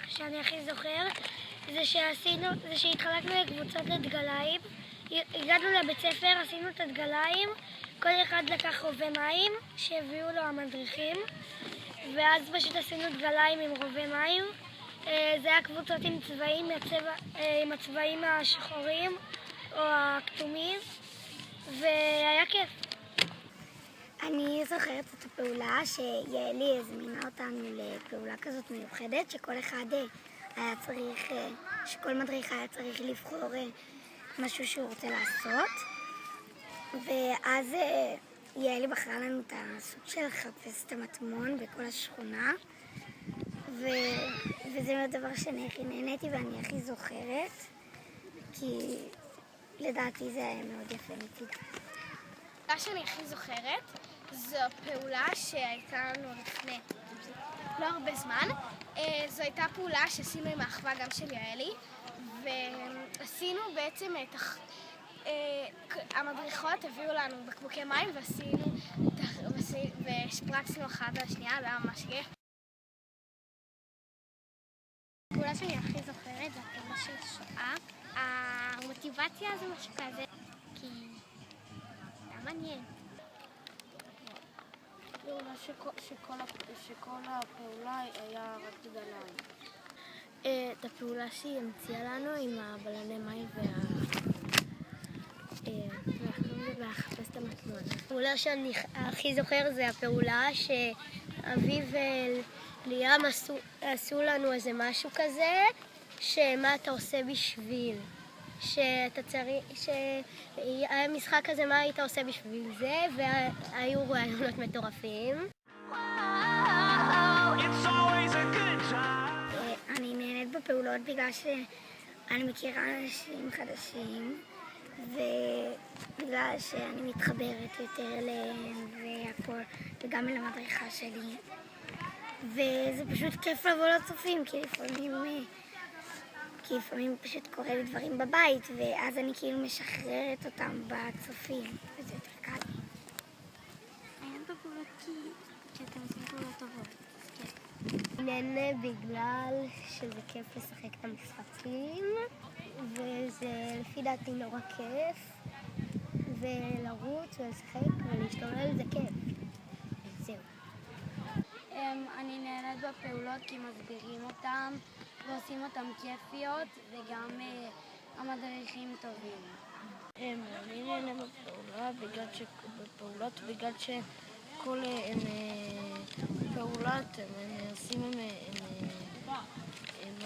שאני הכי זוכר זה שהתחלקנו לקבוצות לדגליים. הגענו לבית ספר, עשינו את הדגליים, כל אחד לקח רובה מים שהביאו לו המדריכים, ואז פשוט עשינו דגליים עם רובה מים. זה היה קבוצות עם צבעים, עם הצבעים השחורים או הכתומים, והיה כיף. אני זוכרת את הפעולה שיעלי הזמינה אותנו לפעולה כזאת מיוחדת, שכל מדריך היה צריך לבחור משהו שהוא רוצה לעשות, ואז יעלי בחרה לנו את הסוג של לחפש את המטמון בכל השכונה, וזה הדבר שאני הכי נהניתי ואני הכי זוכרת, כי לדעתי זה היה מאוד יפה מצידה. מה שאני הכי זוכרת זו פעולה שהייתה לנו לפני לא הרבה זמן. זו הייתה פעולה שעשינו עם האחווה גם של יעלי, ועשינו בעצם המדריכות הביאו לנו בקבוקי מים ושפרצנו אחת על השנייה, זה היה ממש כיף. הפעולה שאני הכי זוכרת זה הפעולה של שואה. המוטיבציה זה משהו כזה, כי זה היה מעניין. פעולה שכל הפעולה היה רק דגליים. את הפעולה שהיא המציאה לנו עם הבלוני מים ולחפש את המטמון. הפעולה שאני הכי זוכר זה הפעולה שאביב וליאם עשו לנו איזה משהו כזה, שמה אתה עושה בשביל. שהיה משחק כזה מה היית עושה בשביל זה, והיו רעיונות מטורפים. אני נהנית בפעולות בגלל שאני מכירה אנשים חדשים, ובגלל שאני מתחברת יותר אליהם והכל, וגם אל המדריכה שלי. וזה פשוט כיף לבוא לצופים, כי לפעמים פשוט קורה לי דברים בבית, ואז אני כאילו משחררת אותם בצופים, וזה יותר קל לי. אני נהנה בפעולות כי אתם עושים פעולות טובות. אני נהנה בגלל שזה כיף לשחק את המשחקים, וזה לפי דעתי נורא כיף, ולרוץ ולשחק ולהשתולל זה כיף. זהו. אני נהנית בפעולות כי מסבירים אותם ועושים אותם כיפיות, וגם המדריכים טובים. אני נהנה בפעולות בגלל שכל פעולות הם עושים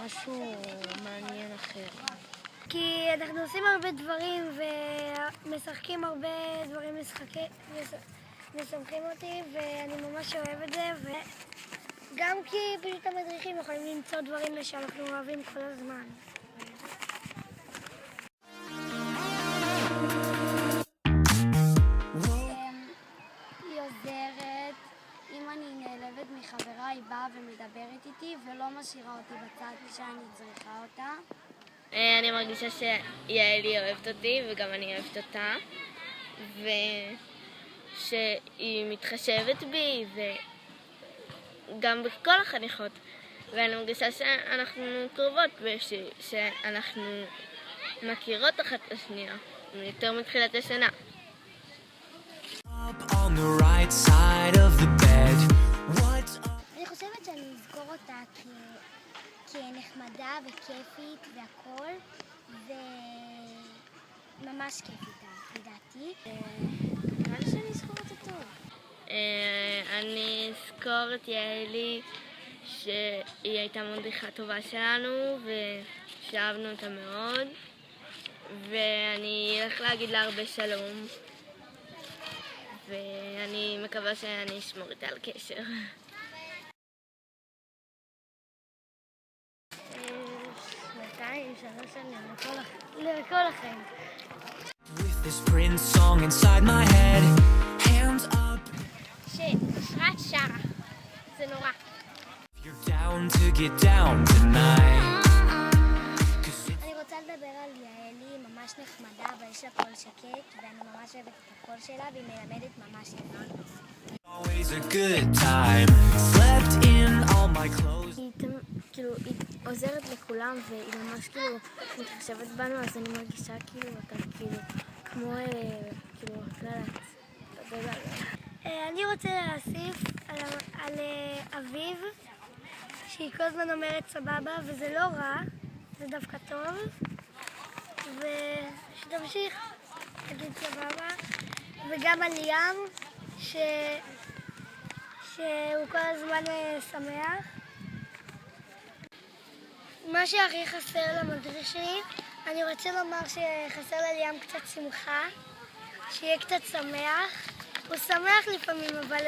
משהו מעניין אחר. כי אנחנו עושים הרבה דברים ומשחקים הרבה דברים משמחים אותי, ואני ממש אוהב את זה, וגם כי פשוט המדריכים יכולים למצוא דברים שאנחנו אוהבים כל הזמן. היא עוזרת, אם אני נעלבת מחברה היא באה ומדברת איתי ולא משאירה אותי בצד כשאני צריכה אותה. אני מרגישה שיעלי אוהבת אותי וגם אני אוהבת אותה, ושהיא מתחשבת בי וגם בכל החניכות, ואני מרגישה שאנחנו קרובות ושאנחנו מכירות אחת לשנייה יותר מתחילת השנה. אני חושבת שאני אזכור אותה כנחמדה וכיפית והכל, וממש כיף איתה, לדעתי. נראה לי שאני אזכור אותה טוב. אני אזכור את יעלי שהיא הייתה מדריכה טובה שלנו ושאהבנו אותה מאוד, ואני אלך להגיד לה הרבה שלום, ואני מקווה שאני אשמור איתה על קשר. 2-3 שנים לכל החיים. With this Prince song inside my head, hands up. שאושרת שרה, זה נורא. You're down to get down tonight. אני רוצה לדבר על יעלי, ממש נחמדה, אבל יש לה קול שקט, ואני ממש אוהבת את הקול שלה, והיא מלמדת ממש יפה. Always a good time. Slept in all my clothes. כאילו, עוזרת לכולם והיא ממש כאילו מתחשבת בנו, אז אני מרגישה כאילו אותה כאילו כמו כאילו כללת. אני רוצה להוסיף על אביב, שהיא כל הזמן אומרת סבבה, וזה לא רע, זה דווקא טוב, ושתמשיך להגיד סבבה, וגם על ים, שהוא כל הזמן שמח. מה שהכי חסר למדריך שלי, אני רוצה לומר שחסר לליאם קצת שמחה, שיהיה קצת שמח. הוא שמח לפעמים, אבל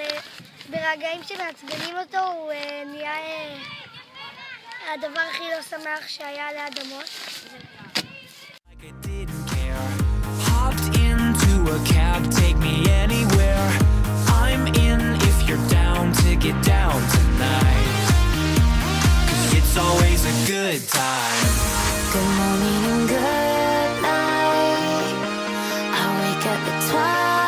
ברגעים שמעצבנים אותו הוא נהיה הדבר הכי לא שמח שהיה על האדמות. Like I didn't care. Hopped into a cab, take me anywhere. I'm in if you're down to get down tonight. 'Cause it's always a good time. Good morning and good night. I wake up at twilight.